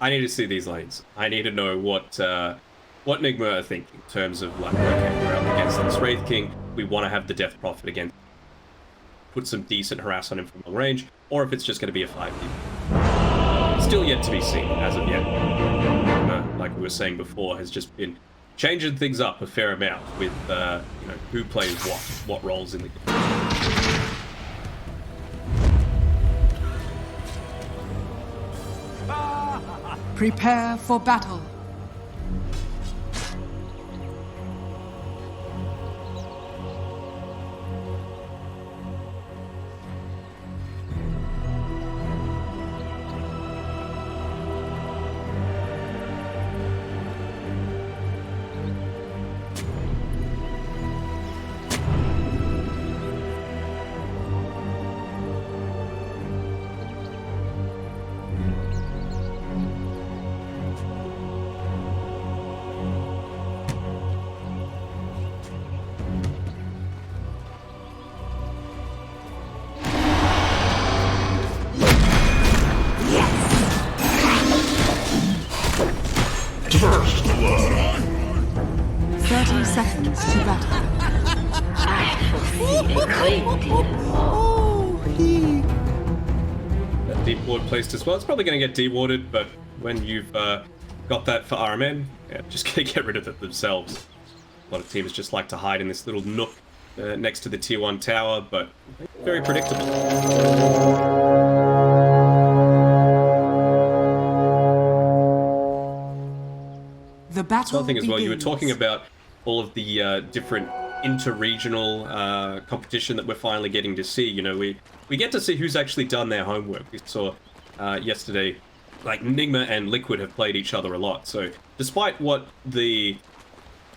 I need to see these lanes. I need to know what Nigma are thinking in terms of like, okay, we're up against this Wraith King. We want to have the Death Prophet again. Put some decent harass on him from long range, or if it's just going to be a 5v. Still yet to be seen as of yet. Like we were saying before, has just been changing things up a fair amount with who plays what roles in the game. Prepare for battle. First blood. 30 seconds to battle. I foresee a claim deal. That deep ward placed as well. It's probably going to get dewarded, but when you've got that for RMN, yeah, just going to get rid of it themselves. A lot of teams just like to hide in this little nook next to the tier 1 tower, but very predictable. The battle Another thing as well, you were begins. talking about all of the different inter-regional competition that we're finally getting to see. You know, we get to see who's actually done their homework. We saw yesterday, like Nigma and Liquid have played each other a lot. So despite what the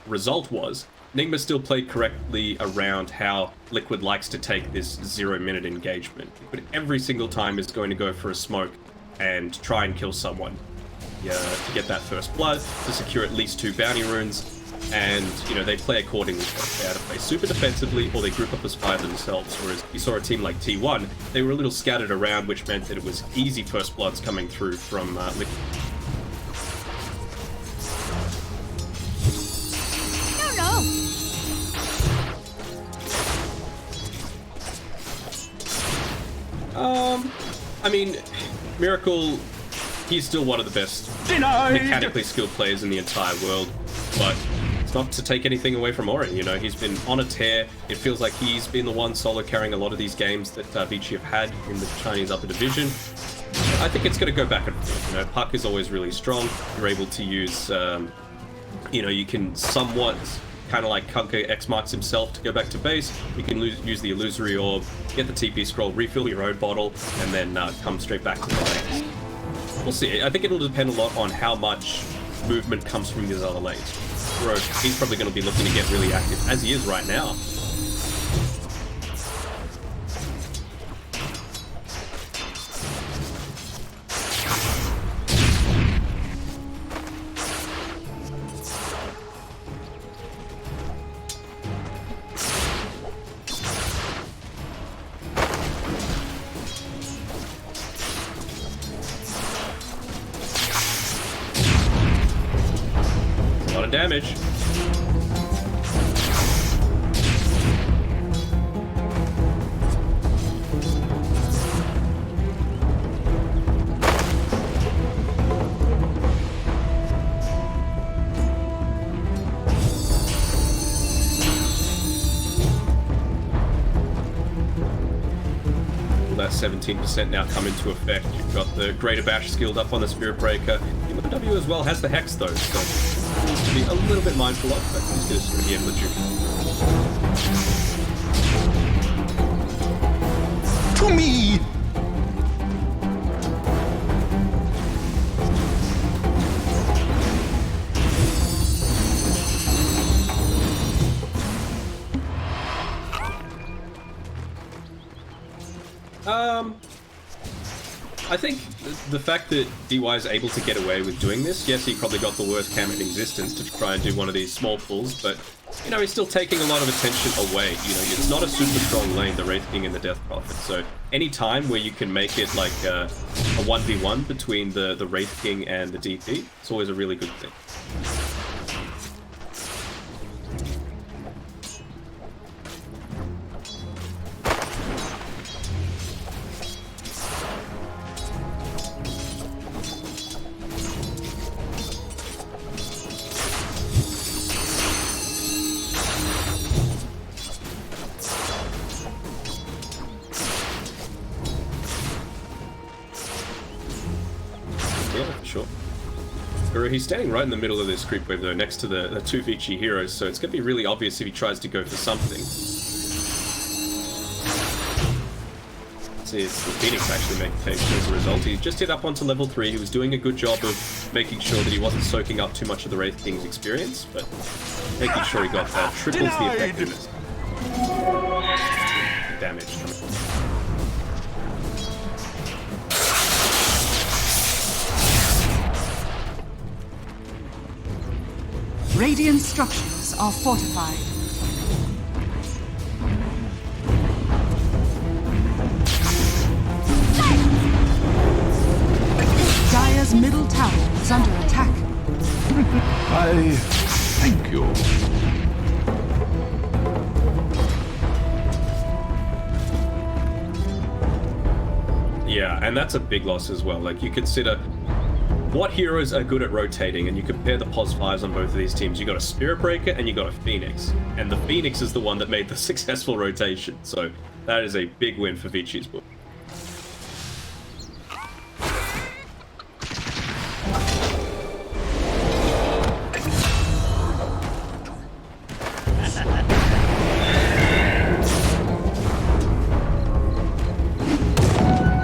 result was, Nigma still played correctly around how Liquid likes to take this 0-minute engagement. But every single time is going to go for a smoke and try and kill someone. To get that first blood, to secure at least 2 bounty runes, and they play accordingly. They either play super defensively or they group up as 5 themselves. Whereas you saw a team like T1, they were a little scattered around, which meant that it was easy first bloods coming through from Liquid. I mean, Miracle, he's still one of the best mechanically skilled players in the entire world, but it's not to take anything away from Ori. He's been on a tear. It feels like he's been the one solo carrying a lot of these games that Vici have had in the Chinese upper division. I think it's going to go back and forth. Puck is always really strong. You're able to use, you can somewhat kind of like Kunka X marks himself to go back to base. You can use the illusory orb, get the TP scroll, refill your own bottle, and then come straight back to the lanes. We'll see. I think it'll depend a lot on how much movement comes from these other lanes. Rogue, he's probably going to be looking to get really active, as he is right now. Damage. That 17% now come into effect. You've got the Greater Bash skilled up on the Spirit Breaker. The W as well has the Hex though, so needs to be a little bit mindful of, but he's just going to be able to juke. To me! I think the fact that DY is able to get away with doing this, yes, he probably got the worst cam in existence to try and do one of these small pulls, but, you know, he's still taking a lot of attention away. You know, it's not a super strong lane, the Wraith King and the Death Prophet, so any time where you can make it like a 1v1 between the Wraith King and the DP, it's always a really good thing. Sure. He's standing right in the middle of this creep wave though, next to the two Vici heroes, so it's going to be really obvious if he tries to go for something. See, it's the Phoenix actually making patient as a result. He just hit up onto level 3, he was doing a good job of making sure that he wasn't soaking up too much of the Wraith King's experience, but making sure he got that triples the effectiveness. Damage coming. Radiant structures are fortified. Dire's middle tower is under attack. I thank you. Yeah, and that's a big loss as well. Like, you consider what heroes are good at rotating, and you compare the pos 5s on both of these teams. You got a Spirit Breaker and you got a Phoenix, and the Phoenix is the one that made the successful rotation, so that is a big win for Vici's book.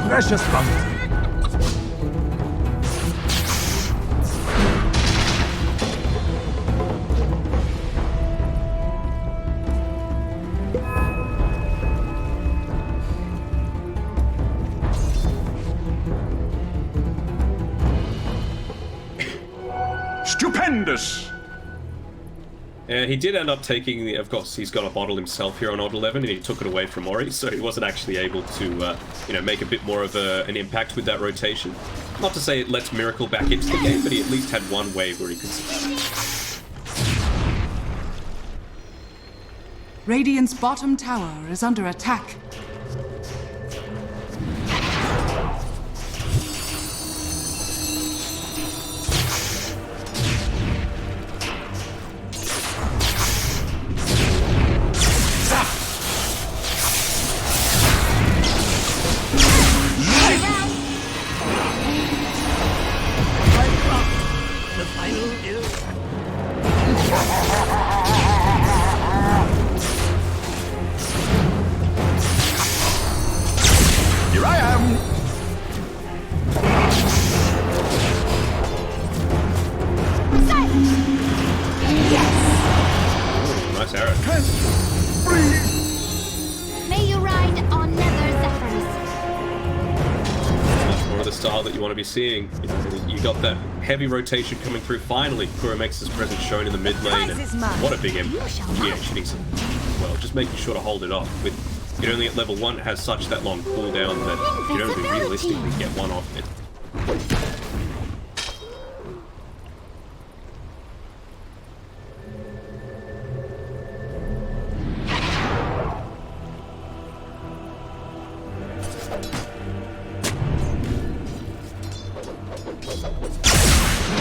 Precious bounty. Stupendous! He did end up taking the, of course, he's got a bottle himself here on odd 11, and he took it away from Ori, so he wasn't actually able to, you know, make a bit more of an impact with that rotation. Not to say it lets Miracle back into the game, but he at least had one wave where he could survive. Radiant's bottom tower is under attack. Here I am! Nice arrow. May you ride on nether zephyrs. Much more of the style that you want to be seeing. You got that heavy rotation coming through. Finally, Kuro makes his presence shown in the mid lane, and what a big impact. Yeah, shooting some well, just making sure to hold it off. With it only at level 1 has such that long cooldown that you don't even realistically get one off it.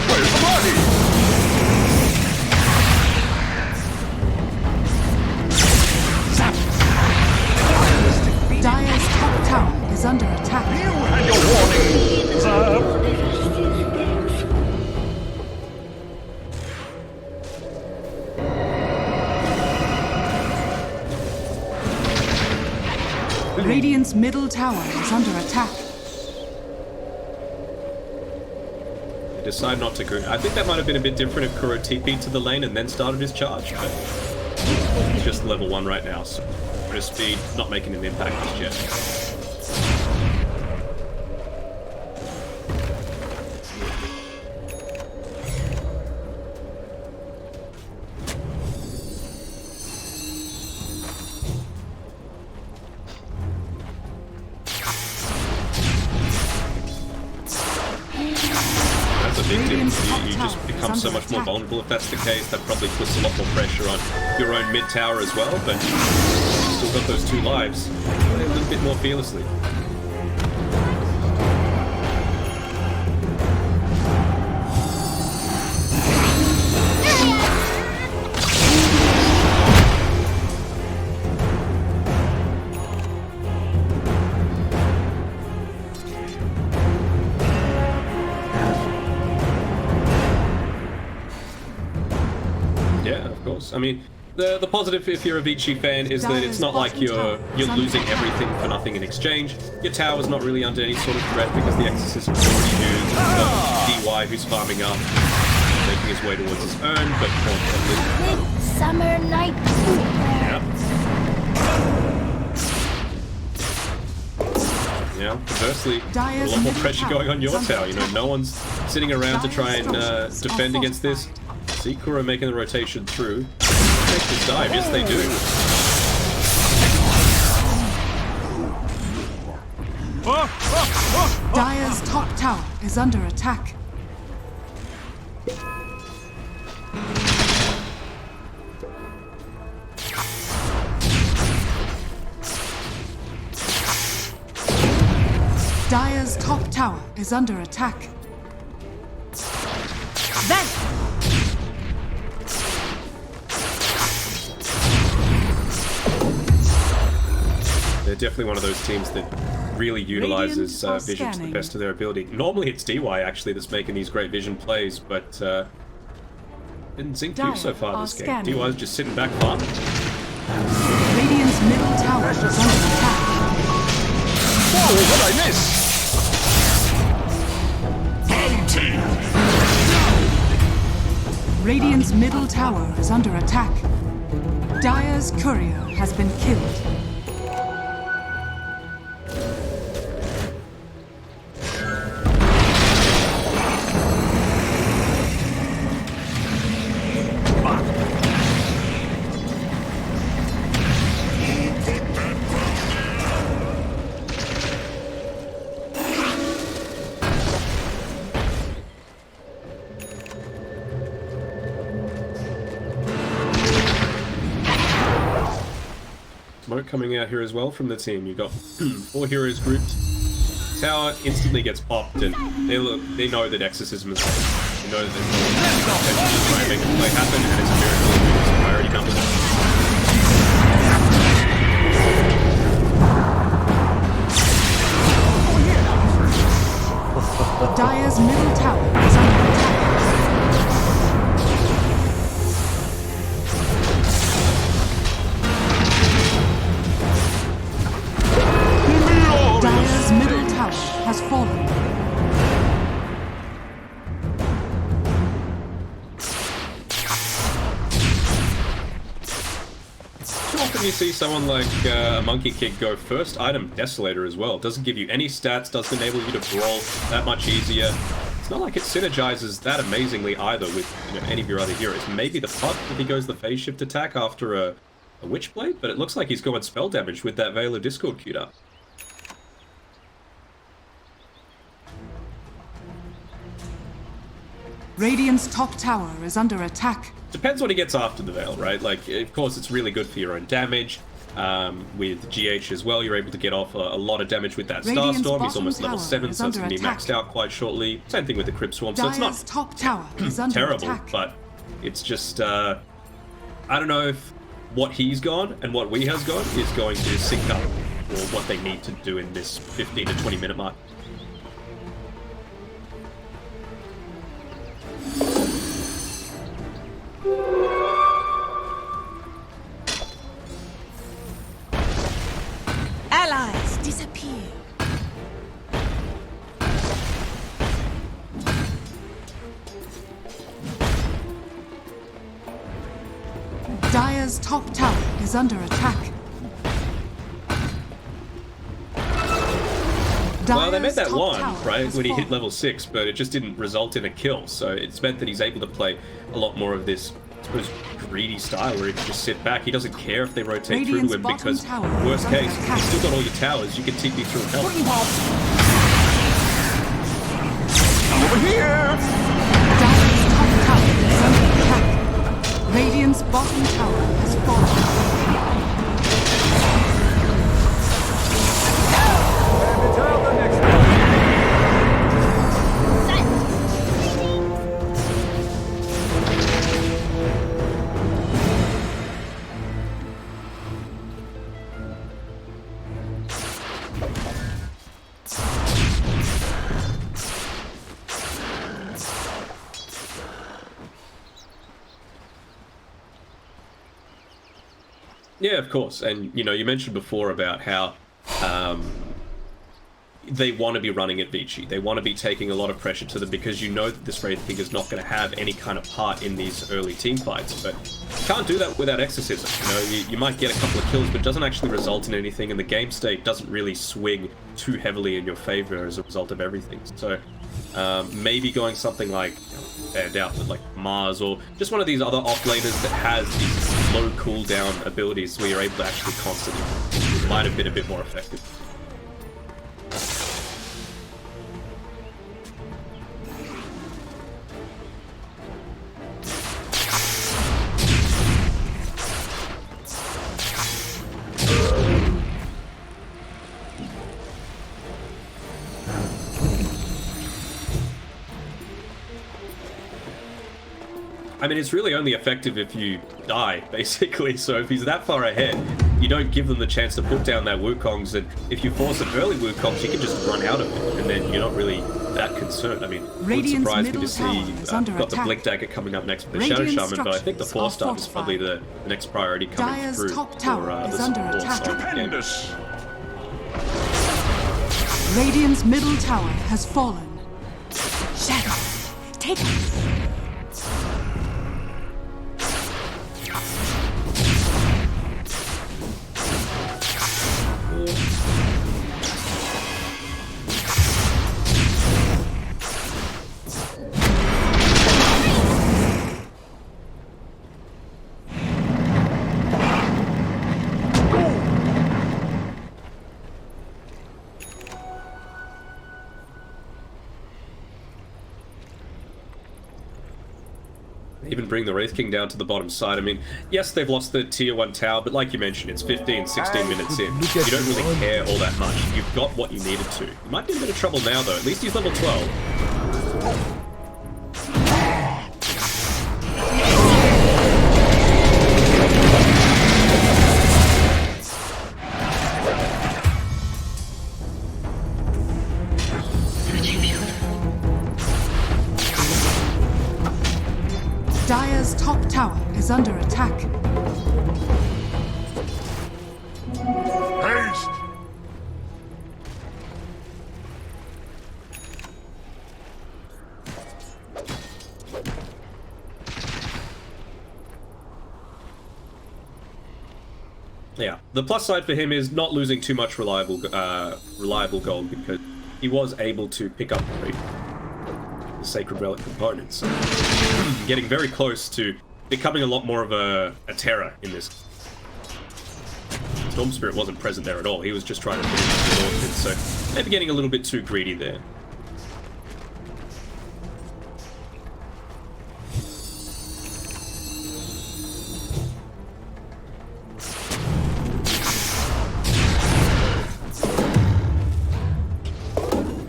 Where's the body? Dire's top tower is under attack. You had your warning, sir. Radiant's middle tower is under attack. They decide not to go. I think that might have been a bit different if Kuro TP'd to the lane and then started his charge, but he's just level 1 right now, so for his speed, not making an impact just yet. the victims. Radiant's top You just tower become is so under much more attack. vulnerable if that's the case. That probably puts a lot more pressure on your own mid tower as well, but you've still got those 2 lives. Play a little bit more fearlessly. Yeah, of course. I mean, the positive if you're a Vici fan is that it's not like you're losing everything for nothing in exchange. Your tower's not really under any sort of threat because the Exorcism is already used. You've got DY who's farming up, making his way towards his own, but more importantly, Midsummer Night yeah, conversely, a Dire's lot more middle pressure tower going on your is under tower. You know, no one's sitting around to try and Dire's defend structures against this. are See Kuro making the rotation through. Take this dive. Yes, they do. Dire's top tower is under attack. Dire's top tower is under attack. Then They're definitely one of those teams that really utilizes Radiant are vision to the scanning. best of their ability. Normally it's DY actually that's making these great vision plays, but didn't seem to Dire so far are this game. scanning. DY's just sitting back farming. Radiant's middle tower is under attack. Whoa, what'd I miss? Bounty! Radiant's middle tower is under attack. Dire's courier has been killed. Smoke coming out here as well from the team. You've got 4 heroes grouped. Tower instantly gets popped, and they know that Exorcism is on. They know that there's no intention to try and make the play happen, and it's a miracle of its priority numbers. Dire's middle tower is under attack. Dire's middle tower has fallen. Too often you see someone like a Monkey Kid go first item Desolator as well. Doesn't give you any stats, doesn't enable you to brawl that much easier. It's not like it synergizes that amazingly either with any of your other heroes. Maybe the putt if he goes the phase shift attack after a Witchblade, but it looks like he's going spell damage with that Veil of Discord queued up. Radiant's top tower is under attack. Depends what he gets after the Veil, right? Like, of course, it's really good for your own damage. With GH as well, you're able to get off a lot of damage with that Radiant's Starstorm. He's bottom almost level tower 7, is so it's under going to be attack. maxed out quite shortly. Same thing with the Crypt Swarm, so it's Dire's not top tower is under terrible, attack. but it's just, I don't know if what he's gone and what we has gone is going to sync up for what they need to do in this 15 to 20 minute mark. Allies disappear. Dire's top tower is under attack. Well, they made Dire's that top one, tower right, has when he hit fallen. level 6, but it just didn't result in a kill, so it's meant that he's able to play a lot more of this, I suppose, greedy style where he can just sit back. He doesn't care if they rotate through Radiant's to him bottom because, tower worst is under case, attack. you've still got all your towers, you can TP through and help. Over here! Radiant's bottom tower has fallen. Yeah, of course. And, you know, you mentioned before about how they want to be running at Vici. They want to be taking a lot of pressure to them because you know that this Wraith King is not going to have any kind of part in these early team fights. But you can't do that without Exorcism. You know, you might get a couple of kills, but it doesn't actually result in anything, and the game state doesn't really swing too heavily in your favor as a result of everything. So maybe going something like, I doubt, but like Mars or just one of these other offlaners that has these low cooldown abilities where you're able to actually constantly might have been a bit more effective. I mean, it's really only effective if you die, basically. So if he's that far ahead, you don't give them the chance to put down their Wukongs, and if you force an early Wukongs, you can just run out of it, and then you're not really that concerned. I mean, it would surprise me to see you've got the Blink Dagger coming up next for the Shadow Shaman, but I think the 4-star is probably the next priority coming Dire's through top tower for is the under support attack. side of the game. Stupendous. Radiant's middle tower has fallen. Shadow, take us. Even bring the Wraith King down to the bottom side. I mean, yes, they've lost the tier 1 tower, but like you mentioned, it's 15, 16 minutes in. You don't really care all that much. You've got what you needed to. You might be in a bit of trouble now, though. At least he's level 12. Dire's top tower is under attack. Haste. Yeah, the plus side for him is not losing too much reliable gold, because he was able to pick up the Sacred Relic components. So getting very close to becoming a lot more of a terror in this. Storm Spirit wasn't present there at all. He was just trying to finish the orchid, so maybe getting a little bit too greedy there.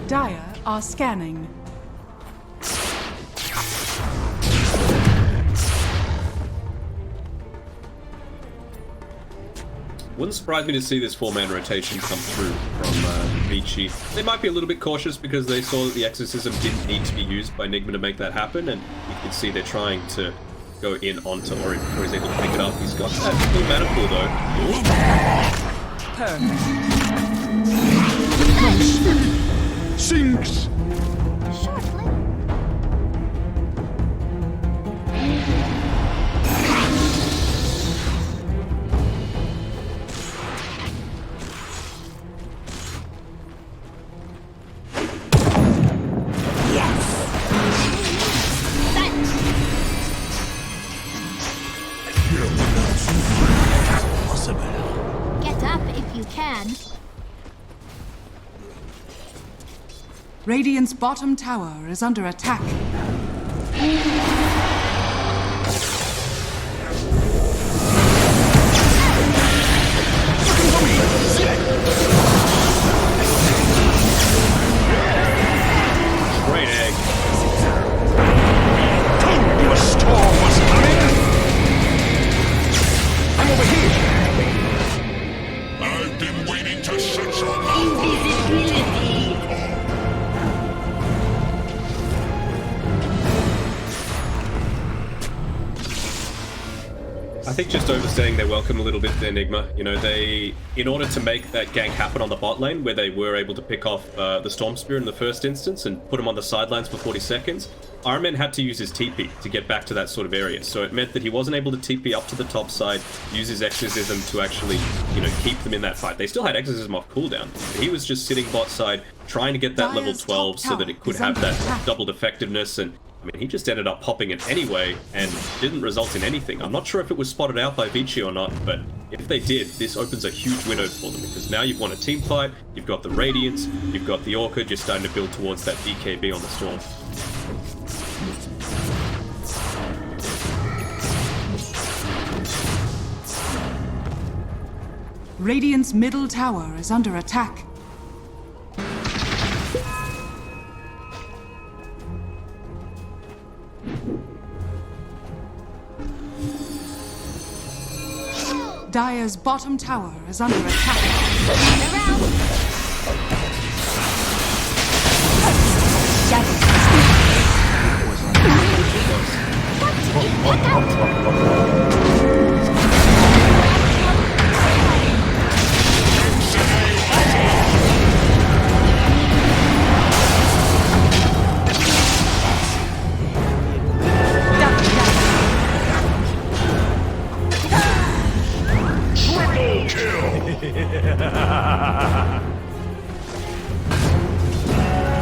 Dire are scanning. Wouldn't surprise me to see this 4-man rotation come through from Vici. They might be a little bit cautious because they saw that the Exorcism didn't need to be used by Nigma to make that happen, and you can see they're trying to go in onto Ori before he's able to pick it up. He's got that full mana pool, though. Sinks. Shortly. Get up if you can. Radiant's bottom tower is under attack. I think just overstaying their welcome a little bit there, Nigma. You know, in order to make that gank happen on the bot lane, where they were able to pick off the Storm Spear in the first instance and put him on the sidelines for 40 seconds, Iron Man had to use his TP to get back to that sort of area. So it meant that he wasn't able to TP up to the top side, use his Exorcism to actually, you know, keep them in that fight. They still had Exorcism off cooldown. He was just sitting bot side, trying to get that level 12 so that it could have that doubled effectiveness. And I mean, he just ended up popping it anyway and didn't result in anything. I'm not sure if it was spotted out by Vici or not, but if they did, this opens a huge window for them, because now you've won a team fight, you've got the Radiance, you've got the Orchid, you're starting to build towards that BKB on the Storm. Radiant's middle tower is under attack. Dire's bottom tower is under attack.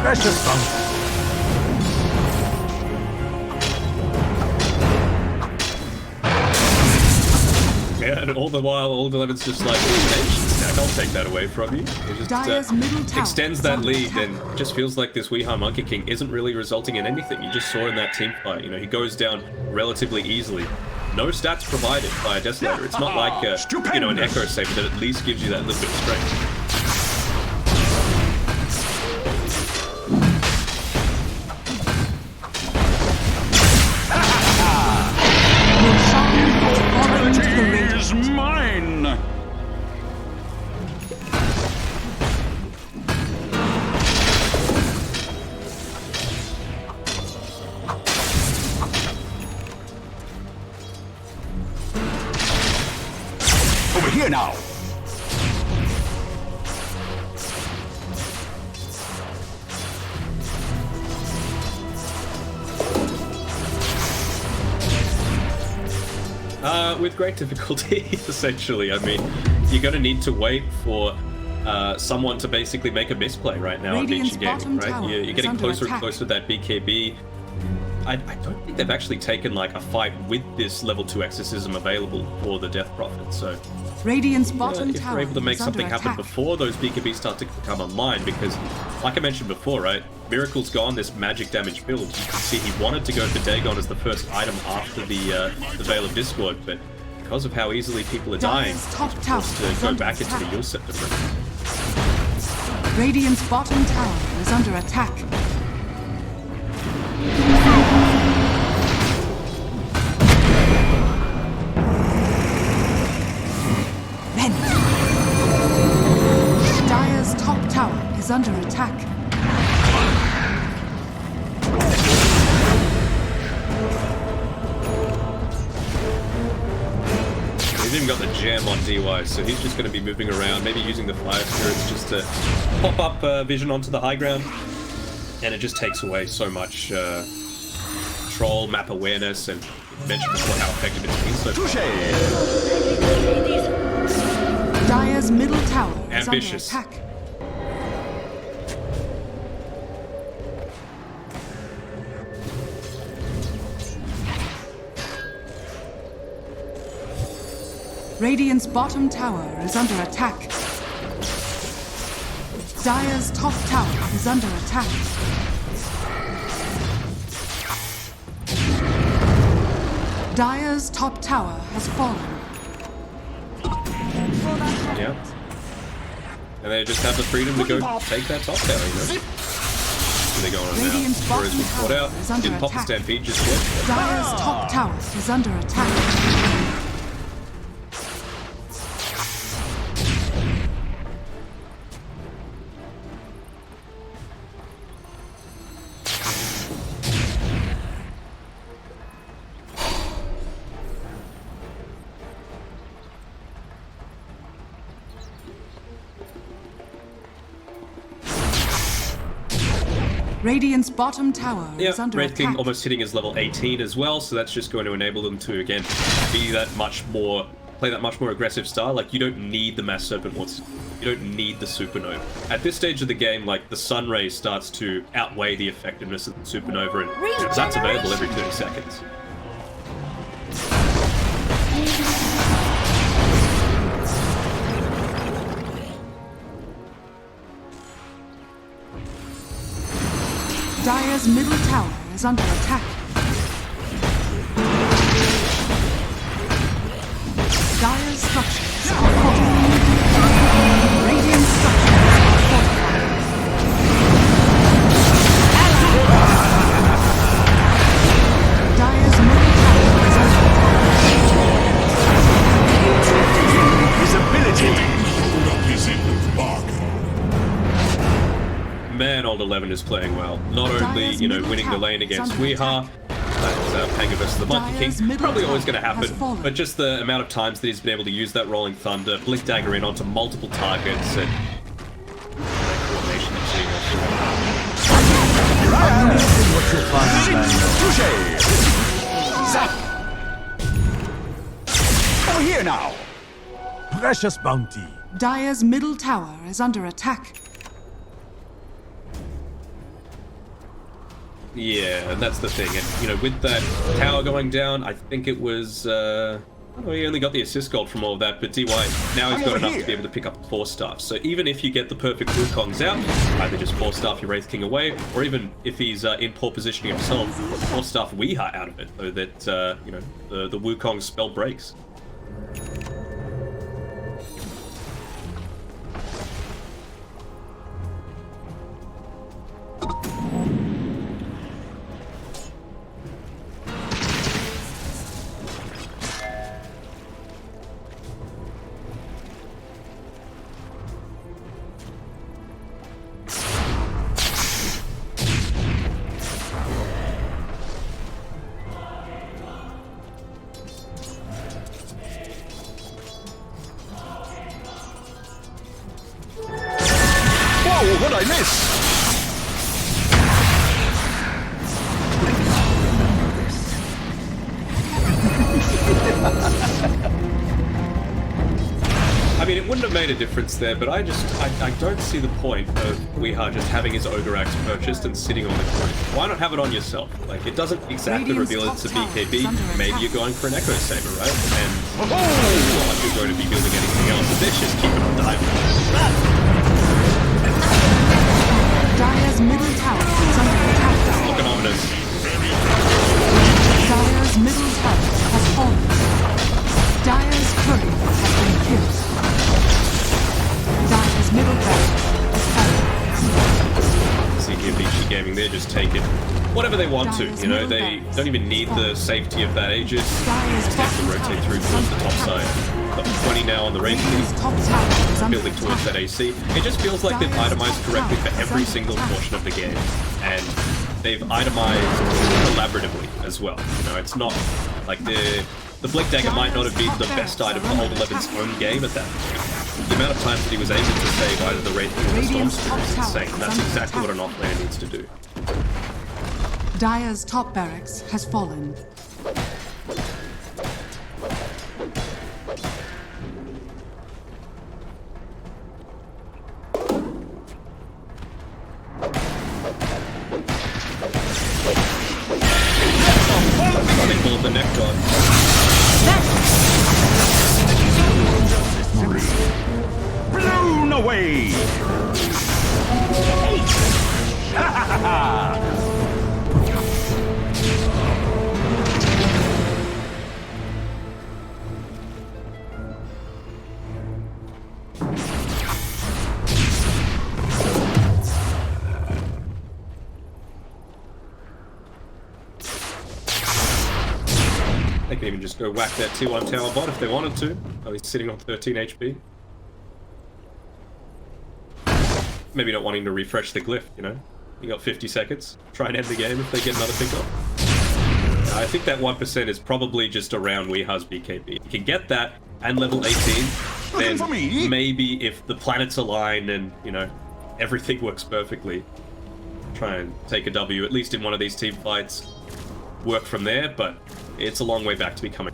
Precious fun. Yeah, and all the while, Old Eleven's just like, stack, I'll take that away from you. It just extends that lead and just feels like this Weeha Monkey King isn't really resulting in anything. You just saw in that team fight, you know, he goes down relatively easily. No stats provided by a Desolator. It's not like, you know, an Echo Saber that at least gives you that little bit of strength. Is mine. Over here now. With great difficulty, essentially. I mean, you're going to need to wait for someone to basically make a misplay right now on Vici Gaming, right? You're getting closer and closer to that BKB. I don't think they've actually taken like a fight with this level 2 Exorcism available for the Death Prophet, so Radiant's bottom if tower we're able to make is something under happen attack. before those BKBs start to come online, because like I mentioned before, right, Miracle's gone this magic damage build. You can see he wanted to go for Dagon as the first item after the Veil of Discord, but because of how easily people are dying, he's forced to go back into the Yule Scepter. Radiant's bottom tower is under attack. Dire's top tower is under attack. He's even got the gem on DY, so he's just going to be moving around, maybe using the Fire Spirits just to pop up vision onto the high ground, and it just takes away so much control, map awareness, and you mentioned before how effective it's been so far. Dire's middle tower is Ambitious. under attack. Radiant's bottom tower is under attack. Dire's top tower is under attack. Dire's top tower has fallen. Yeah. And they just have the freedom to go take that top tower, you know? So they're going on Radiant's now. Whereas bottom we fought tower out, is under didn't pop the attack. Stampede just yet. Dire's top tower is under attack. Radiant's bottom tower Yeah, is under Red King attack. almost hitting his level 18 as well, so that's just going to enable them to, again, be that much more, play that much more aggressive style. Like, you don't need the Mass Serpent Wards, you don't need the Supernova. At this stage of the game, like, the Sun Ray starts to outweigh the effectiveness of the Supernova, and that's available every 30 seconds. Dire's middle tower is under attack. Dire's structures are fortified. Radiant structures are fortified. Dire's middle tower is under attack. His ability. Man, Old 11 is playing well. Not only, you know, winning the lane against Weeha, that's Panga versus the Monkey King, probably always going to happen, but just the amount of times that he's been able to use that Rolling Thunder, Blink Dagger in onto multiple targets, and coordination and seeing What you'll find, Zap! Over here now! Precious bounty. Dire's middle tower is under attack. Yeah, and that's the thing. And, you know, with that tower going down, I think it was, oh, he only got the assist gold from all of that, but DY, now he's got enough to be able to pick up 4-staff. So even if you get the perfect Wukongs out, either just 4-staff your Wraith King away, or even if he's in poor positioning himself, 4-staff Weeha out of it, so that, you know, the Wukong spell breaks. Whoa, what'd I miss? I mean, it wouldn't have made a difference there, but I don't see the point of Weeha just having his Ogre Axe purchased and sitting on the coin. Why not have it on yourself? Like, it doesn't exactly reveal it's a BKB. Maybe you're going for an Echo Saber, right? And it's not like you're going to be building anything else. So let's just keep it on dive. Dire's middle tower is under attack. Looking ominous. Dire's middle tower has fallen. Dire's courier has been killed. Dire's middle tower is fallen. See here, Beachy Gaming, they're just taking whatever they want to, you know, they don't even need the safety of that Aegis. Just have to rotate through towards the top side. Got 20 now on the Wraith King, building towards that AC. It just feels like they've itemized correctly for every single portion of the game, and they've itemized collaboratively as well. You know, it's not like the Blink Dagger might not have been the best item for Old 11's own game at that point. The amount of times that he was able to save either the Wraith King or the Storm Spirit is insane, and that's exactly what an offlaner needs to do. Dire's top barracks has fallen. They call it the Neck God. Blown away! Ha ha ha! They can even just go whack that T1 tower bot if they wanted to. Oh, he's sitting on 13 HP. Maybe not wanting to refresh the glyph, you know? You got 50 seconds. Try and end the game if they get another pick up. I think that 1% is probably just around Weeha's BKB. If you can get that and level 18, then maybe if the planets align and, you know, everything works perfectly, try and take a W, at least in one of these team fights. Work from there, but it's a long way back to becoming.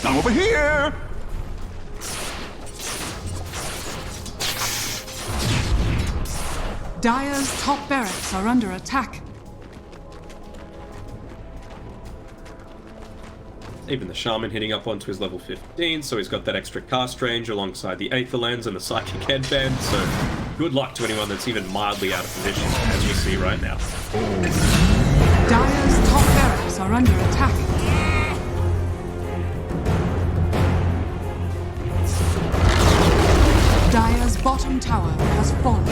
Now over here! Dire's top barracks are under attack. Even the Shaman hitting up onto his level 15, so he's got that extra cast range alongside the Aether Lens and the Psychic Headband, so good luck to anyone that's even mildly out of position, as we see right now. Dire's top barracks are under attack. Dire's bottom tower has fallen.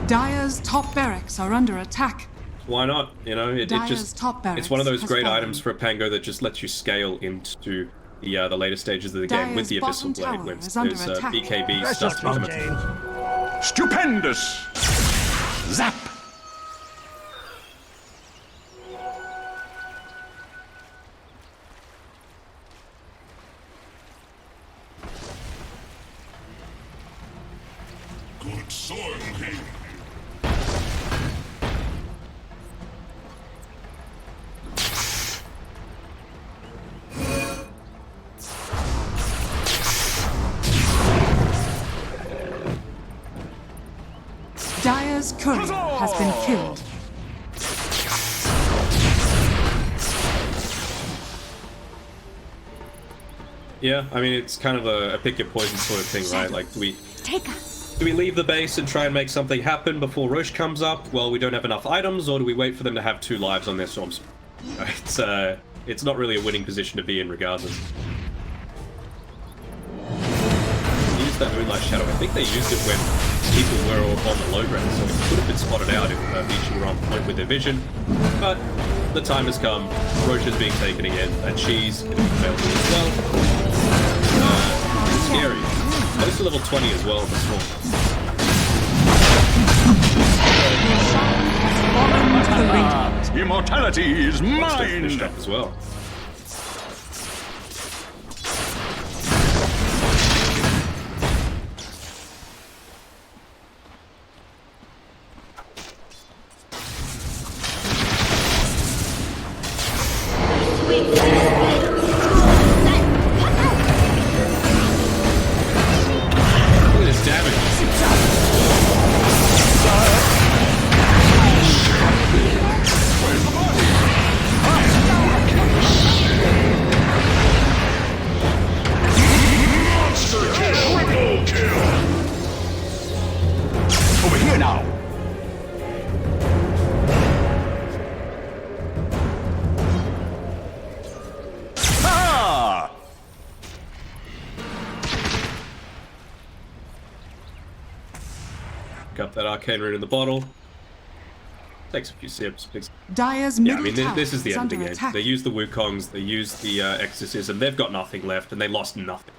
Dire's top barracks are under attack. Why not? You know, it just top barracks it's one of those has great fallen. items for a Pango that just lets you scale into the later stages of the game with the Dire's Abyssal bottom Blade when tower is under there's attack. BKB stuff to them. Stupendous! Zap! Good soil here. Dire's courier has been killed. Yeah, I mean, it's kind of a pick your poison sort of thing, right? Like, Take us. do we leave the base and try and make something happen before Roche comes up? Well, we don't have enough items, or do we wait for them to have 2 lives on their Storm Spirit? It's not really a winning position to be in, regardless. Use that Moonlight Shadow. I think they used it when people were all on the low ground, so it could have been spotted out if Vici were on point with their vision. But the time has come. Roche is being taken again, and she's going to be failed as well. Scary. Close to level 20 as well in the Storm. Fallen to the Radiant. Immortality is Monster finished mine! up as well. Look at this damage. Triple kill. Over here now! Ah! Pick up that arcane rune in the bottle. Takes a few sips. Dire's Yeah, I middle mean, tower this is the is end of the under game. attack. They used the Wukongs, they used the Exorcism, they've got nothing left, and they lost nothing.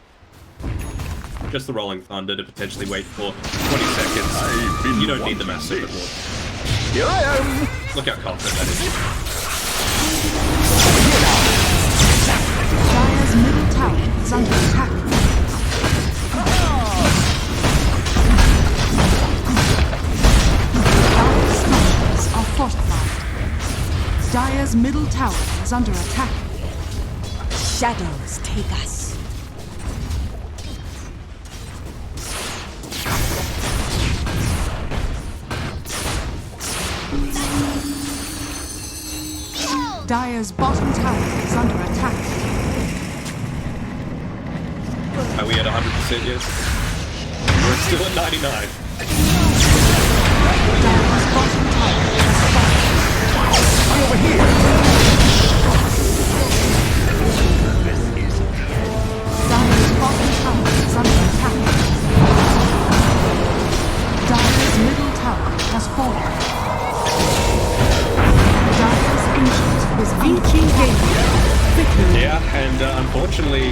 Just the Rolling Thunder to potentially wait for 20 seconds. You don't need the Mass Serpent Lord. Here I am! Look how confident that is. Dire's middle tower is under attack. Dire's structures are fortified. Dire's middle tower is under attack. Shadows take us. Dire's bottom tower is under attack. Are we at 100% yet? We're still at 99. Dire's bottom tower has fallen. Over here! Dire's bottom tower is under attack. Dire's middle tower has fallen. Dire's ancient is under attack. Yeah, and unfortunately,